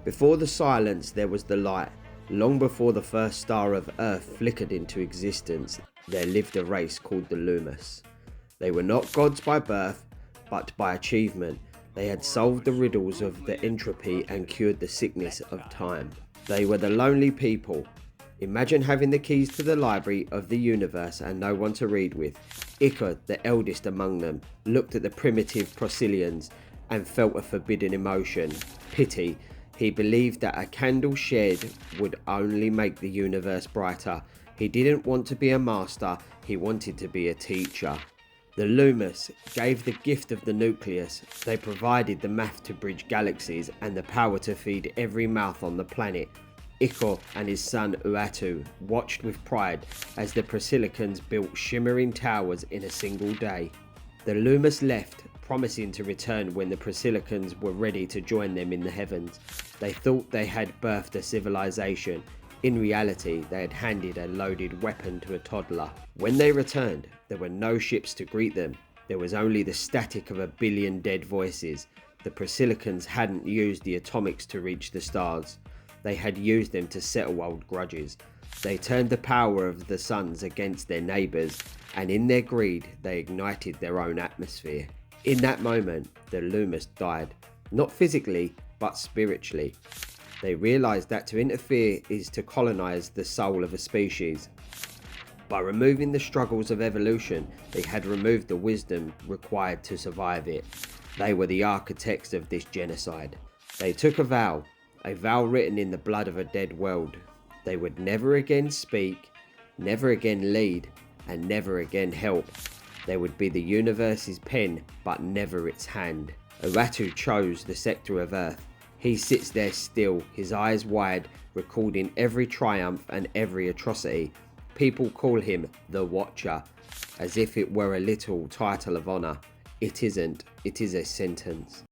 Before the silence there was the light. Long before the first star of Earth flickered into existence, there lived a race called the Lumas. They were not gods by birth, but by achievement. They had solved the riddles of the entropy and cured the sickness of time. They were the lonely people. Imagine having the keys to the library of the universe and no one to read with. Ikor, the eldest among them, looked at the primitive Prosilians and felt a forbidden emotion, pity. He believed that a candle shared would only make the universe brighter. He didn't want to be a master, he wanted to be a teacher. The Lumas gave the gift of the nucleus. They provided the math to bridge galaxies and the power to feed every mouth on the planet. Ikor and his son Uatu watched with pride as the Prosilicans built shimmering towers in a single day. The Lumas left, promising to return when the Prosilicans were ready to join them in the heavens. They thought they had birthed a civilization. In reality, they had handed a loaded weapon to a toddler. When they returned, there were no ships to greet them. There was only the static of a billion dead voices. The Prosilicans hadn't used the atomics to reach the stars. They had used them to settle old grudges. They turned the power of the suns against their neighbours, and in their greed, they ignited their own atmosphere. In that moment, the Lumas died. Not physically, but spiritually. They realised that to interfere is to colonise the soul of a species. By removing the struggles of evolution, they had removed the wisdom required to survive it. They were the architects of this genocide. They took a vow written in the blood of a dead world. They would never again speak, never again lead, and never again help. They would be the universe's pen, but never its hand. Uatu chose the sector of Earth. He sits there still, his eyes wide, recording every triumph and every atrocity. People call him the Watcher, as if it were a little title of honour. It isn't, it is a sentence.